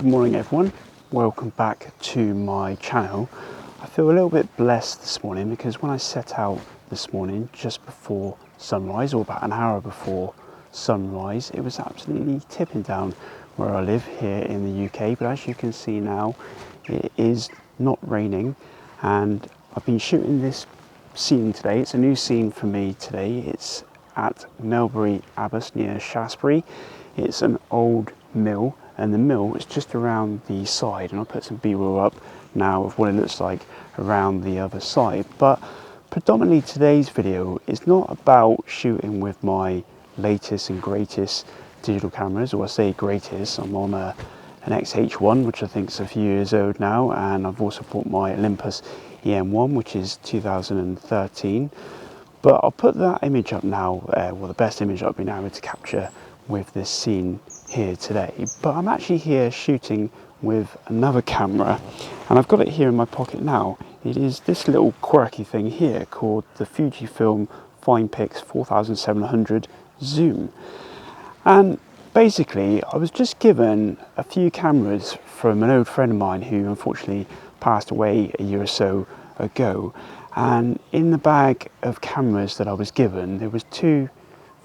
Good morning everyone, welcome back to my channel. I feel a little bit blessed this morning because when I set out this morning just before sunrise, or about an hour before sunrise, it was absolutely tipping down where I live here in the UK, but as you can see now it is not raining, and I've been shooting this scene today. It's a new scene for me today. It's at Melbury, Abbas near Shaftesbury. It's an old mill, and the mill is just around the side, and I'll put some b-roll up now of what it looks like around the other side. But predominantly today's video is not about shooting with my latest and greatest digital cameras, or I say greatest, I'm on an XH1 which I think is a few years old now, and I've also bought my Olympus EM1 which is 2013. But I'll put that image up now, well, the best image I've been able to capture with this scene here today. But I'm actually here shooting with another camera, and I've got it here in my pocket now. It is this little quirky thing here called the Fujifilm FinePix 4700 Zoom. And basically I was just given a few cameras from an old friend of mine who unfortunately passed away a year or so ago, and in the bag of cameras that I was given there was two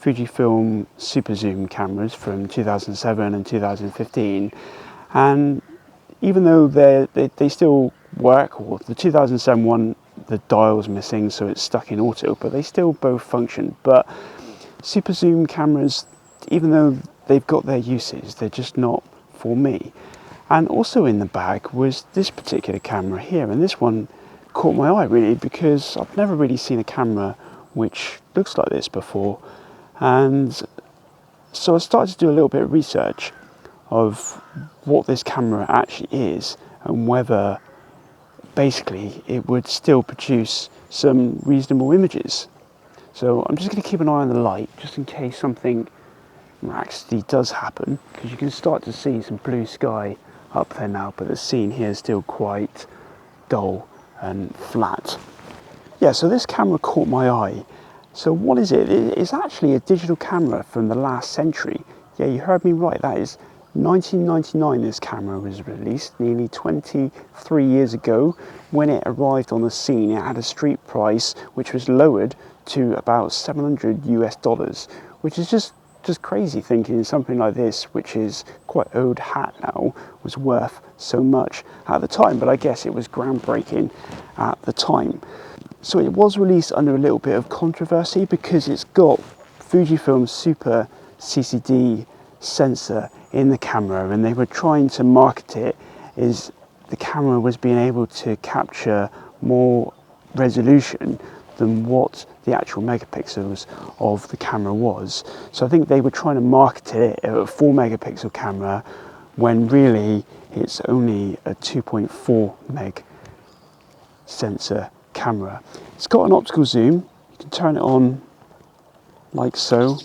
Fujifilm Super Zoom cameras from 2007 and 2015, and even though they still work, or the 2007 one, the dial's missing so it's stuck in auto, but they still both function. But Super Zoom cameras, even though they've got their uses, they're just not for me. And also in the bag was this particular camera here, and this one caught my eye really because I've never really seen a camera which looks like this before. And so I started to do a little bit of research of what this camera actually is and whether basically it would still produce some reasonable images. So I'm just going to keep an eye on the light just in case something actually does happen, because you can start to see some blue sky up there now, but the scene here is still quite dull and flat. Yeah, so this camera caught my eye. So what is it? It's actually a digital camera from the last century. Yeah, you heard me right, that is 1999 this camera was released, nearly 23 years ago. When it arrived on the scene it had a street price which was lowered to about $700 US, which is just crazy thinking something like this, which is quite old hat now, was worth so much at the time. But I guess it was groundbreaking at the time. So it was released under a little bit of controversy because it's got Fujifilm's Super CCD sensor in the camera, and they were trying to market it as the camera was being able to capture more resolution than what the actual megapixels of the camera was. So I think they were trying to market it as a 4 megapixel camera when really it's only a 2.4 meg sensor camera. It's got an optical zoom. You can turn it on like so,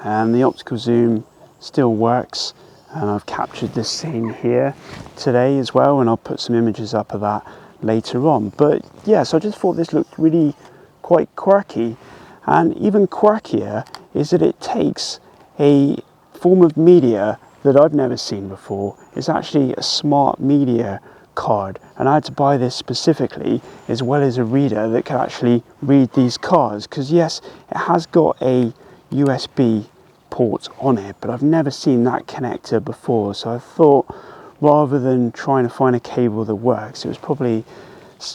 and the optical zoom still works, and I've captured this scene here today as well, and I'll put some images up of that later on. But yeah, so I just thought this looked really quite quirky, and even quirkier is that it takes a form of media that I've never seen before. It's actually a smart media card, and I had to buy this specifically, as well as a reader that can actually read these cards, because yes, it has got a USB port on it, but I've never seen that connector before. So I thought rather than trying to find a cable that works, it was probably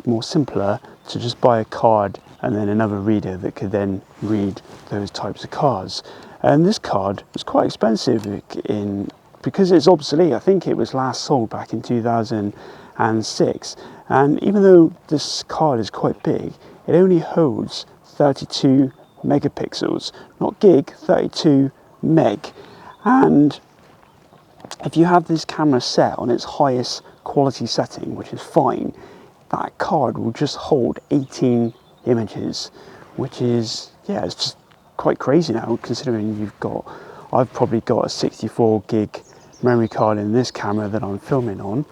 more simpler to just buy a card and then another reader that could then read those types of cards. And this card was quite expensive because it's obsolete. I think it was last sold back in 2006, and even though this card is quite big, it only holds 32 megapixels, not gig, 32 meg. And if you have this camera set on its highest quality setting, which is fine, that card will just hold 18 images, which is, yeah, it's just quite crazy now, considering I've probably got a 64 gig memory card in this camera that I'm filming on.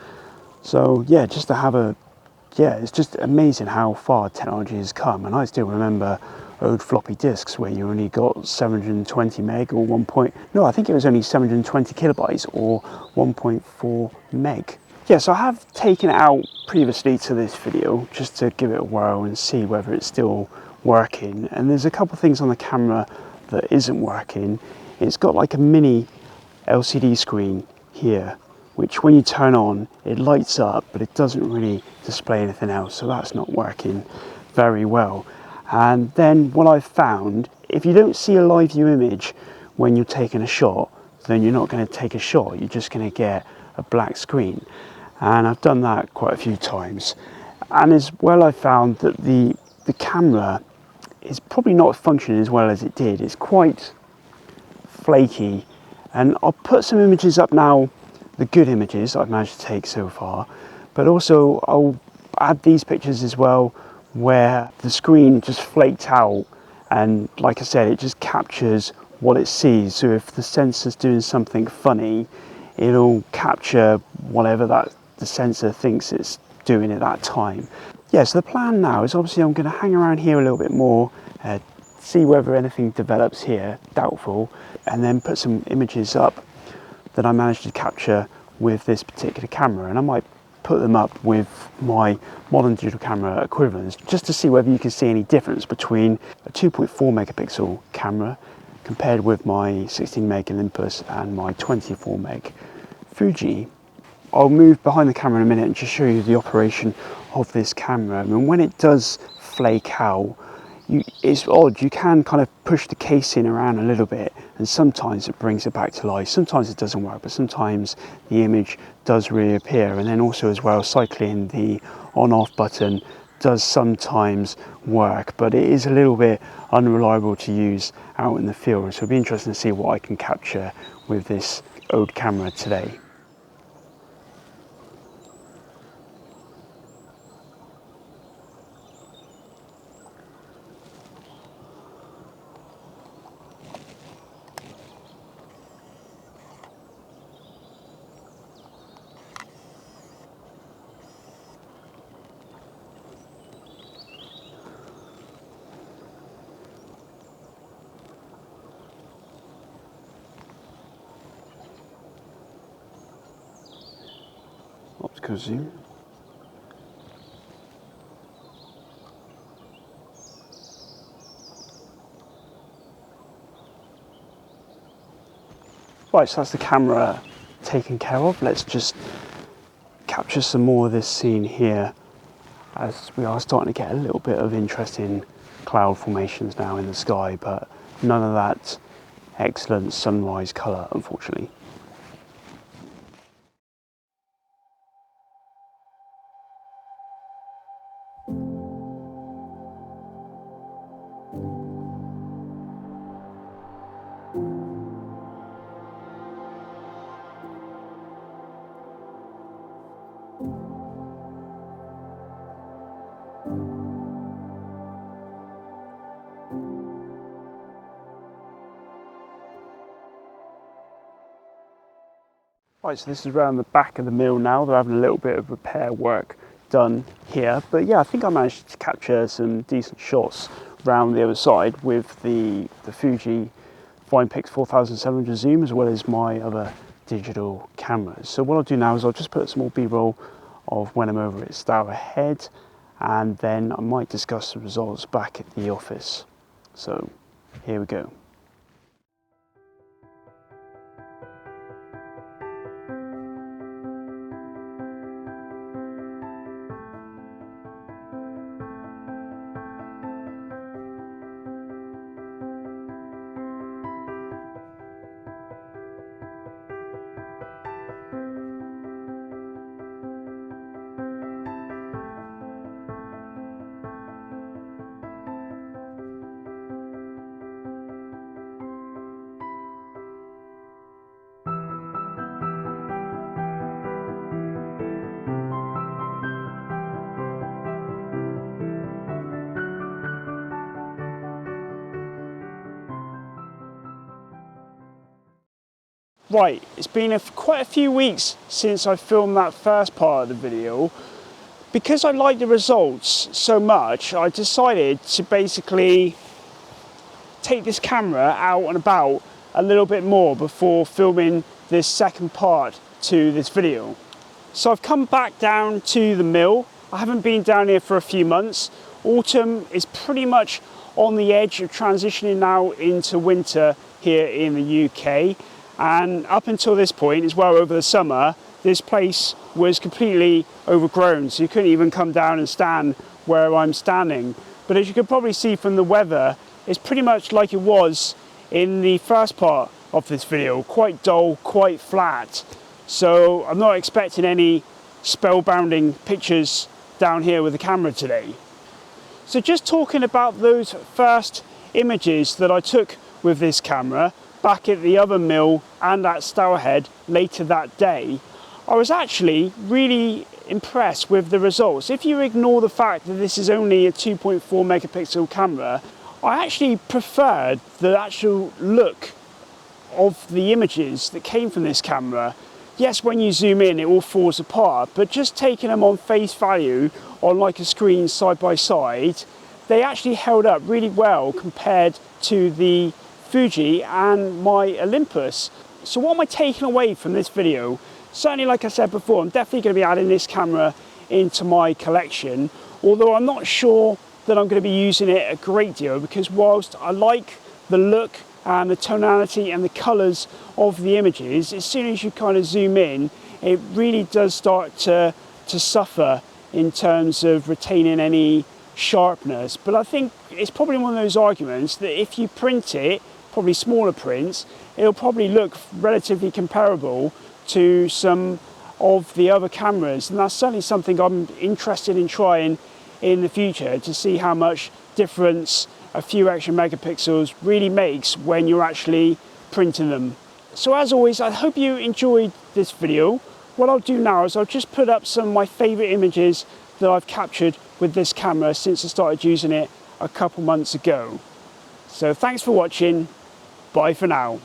So yeah, just to have it's just amazing how far technology has come. And I still remember old floppy disks where you only got 720 meg or no, I think it was only 720 kilobytes or 1.4 meg. Yeah, so I have taken it out previously to this video just to give it a whirl and see whether it's still working. And there's a couple of things on the camera that isn't working. It's got like a mini LCD screen here, which when you turn on, it lights up, but it doesn't really display anything else. So that's not working very well. And then what I've found, if you don't see a live view image when you're taking a shot, then you're not going to take a shot. You're just going to get a black screen. And I've done that quite a few times. And as well, I found that the camera is probably not functioning as well as it did. It's quite flaky. And I'll put some images up now, the good images I've managed to take so far, but also I'll add these pictures as well where the screen just flaked out, and like I said, it just captures what it sees. So if the sensor's doing something funny, it'll capture whatever that the sensor thinks it's doing at that time. Yeah, so the plan now is obviously I'm going to hang around here a little bit more, see whether anything develops here, doubtful, and then put some images up that I managed to capture with this particular camera, and I might put them up with my modern digital camera equivalents just to see whether you can see any difference between a 2.4 megapixel camera compared with my 16 meg Olympus and my 24 meg Fuji. I'll move behind the camera in a minute and just show you the operation of this camera. I mean, when it does flake out, it's odd, you can kind of push the casing around a little bit and sometimes it brings it back to life. Sometimes it doesn't work, but sometimes the image does reappear. And then also as well, cycling the on-off button does sometimes work, but it is a little bit unreliable to use out in the field. So it'll be interesting to see what I can capture with this old camera today. Optical zoom. Right, so that's the camera taken care of. Let's just capture some more of this scene here, as we are starting to get a little bit of interesting cloud formations now in the sky, but none of that excellent sunrise colour, unfortunately. Right, so this is around the back of the mill now. They're having a little bit of repair work done here. But yeah, I think I managed to capture some decent shots around the other side with the Fuji Fimepix 4700 zoom, as well as my other digital cameras. So what I'll do now is I'll just put some more B-roll of when I'm over at Stourhead, and then I might discuss the results back at the office. So here we go. Right, it's been quite a few weeks since I filmed that first part of the video. Because I like the results so much, I decided to basically take this camera out and about a little bit more before filming this second part to this video. So I've come back down to the mill. I haven't been down here for a few months. Autumn is pretty much on the edge of transitioning now into winter here in the UK. And up until this point, as well over the summer, this place was completely overgrown. So you couldn't even come down and stand where I'm standing. But as you can probably see from the weather, it's pretty much like it was in the first part of this video. Quite dull, quite flat. So I'm not expecting any spellbinding pictures down here with the camera today. So just talking about those first images that I took with this camera back at the other mill and at Stourhead later that day, I was actually really impressed with the results. If you ignore the fact that this is only a 2.4 megapixel camera, I actually preferred the actual look of the images that came from this camera. Yes, when you zoom in, it all falls apart, but just taking them on face value on like a screen side by side, they actually held up really well compared to the Fuji and my Olympus. So what am I taking away from this video? Certainly, like I said before, I'm definitely going to be adding this camera into my collection, although I'm not sure that I'm going to be using it a great deal, because whilst I like the look and the tonality and the colours of the images, as soon as you kind of zoom in, it really does start to suffer in terms of retaining any sharpness. But I think it's probably one of those arguments that if you print it, probably smaller prints, it'll probably look relatively comparable to some of the other cameras, and that's certainly something I'm interested in trying in the future, to see how much difference a few extra megapixels really makes when you're actually printing them. So as always, I hope you enjoyed this video. What I'll do now is I'll just put up some of my favourite images that I've captured with this camera since I started using it a couple months ago. So thanks for watching, bye for now.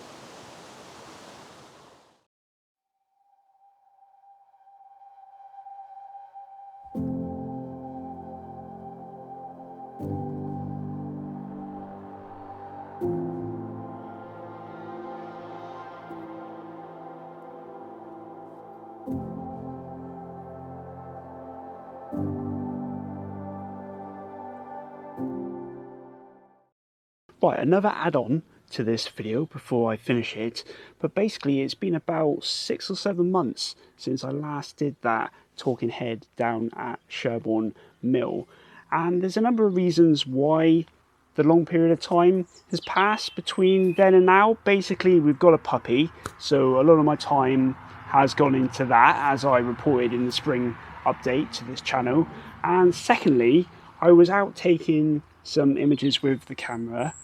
Right, another add-on to this video before I finish it, but basically it's been about 6 or 7 months since I last did that talking head down at Sherborne Mill, and there's a number of reasons why the long period of time has passed between then and now. Basically, we've got a puppy, so a lot of my time has gone into that, as I reported in the spring update to this channel. And secondly, I was out taking some images with the camera,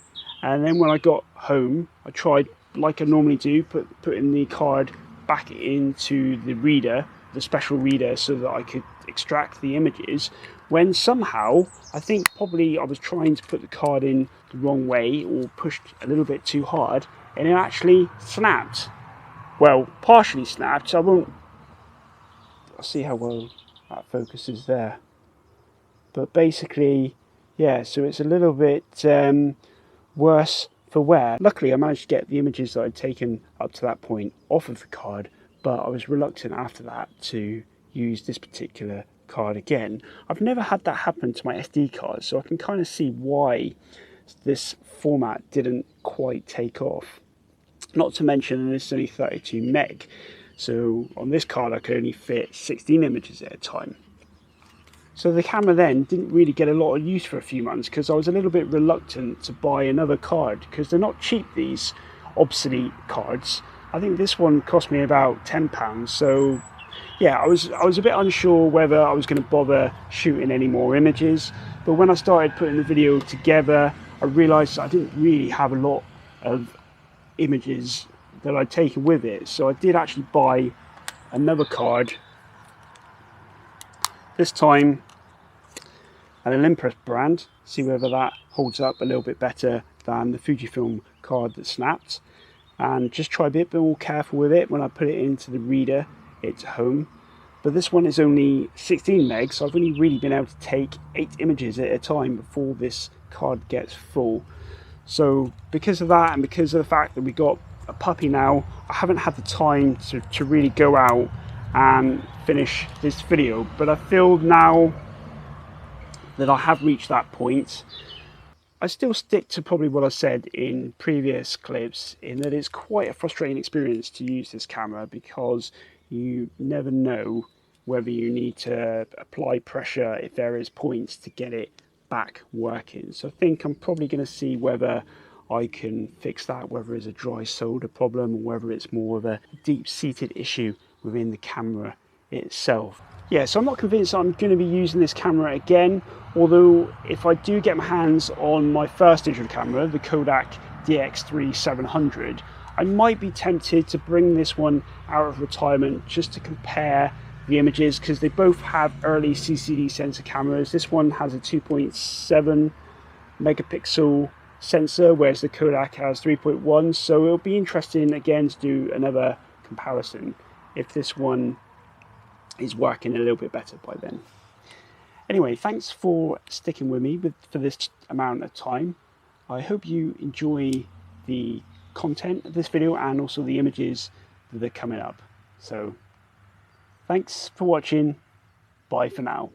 and then when I got home, I tried, like I normally do, putting the card back into the reader, the special reader, so that I could extract the images, when somehow, I think probably I was trying to put the card in the wrong way or pushed a little bit too hard, and it actually snapped. Well, partially snapped. I'll see how well that focuses there. But basically, yeah, so it's a little bit worse for wear. Luckily, I managed to get the images that I'd taken up to that point off of the card, but I was reluctant after that to use this particular card again. I've never had that happen to my SD card, so I can kind of see why this format didn't quite take off. Not to mention this is only 32 meg, so on this card I could only fit 16 images at a time. So the camera then didn't really get a lot of use for a few months, because I was a little bit reluctant to buy another card, because they're not cheap, these obsolete cards. I think this one cost me about £10, so yeah, I was a bit unsure whether I was going to bother shooting any more images. But when I started putting the video together, I realised I didn't really have a lot of images that I'd taken with it, so I did actually buy another card, this time an Olympus brand, see whether that holds up a little bit better than the Fujifilm card that snapped, and just try a bit more careful with it when I put it into the reader. It's home, but this one is only 16 megs, so I've only really been able to take 8 images at a time before this card gets full. So because of that, and because of the fact that we got a puppy now, I haven't had the time to really go out and finish this video. But I feel now that I have reached that point. I still stick to probably what I said in previous clips, in that it's quite a frustrating experience to use this camera, because you never know whether you need to apply pressure if there is points to get it back working. So I think I'm probably going to see whether I can fix that, whether it's a dry solder problem or whether it's more of a deep-seated issue within the camera itself. Yeah, so I'm not convinced I'm going to be using this camera again, although if I do get my hands on my first digital camera, the Kodak DX3700, I might be tempted to bring this one out of retirement just to compare the images, because they both have early CCD sensor cameras. This one has a 2.7 megapixel sensor, whereas the Kodak has 3.1, so it'll be interesting again to do another comparison if this one is working a little bit better by then. Anyway, thanks for sticking with me for this amount of time. I hope you enjoy the content of this video and also the images that are coming up. So thanks for watching. Bye for now.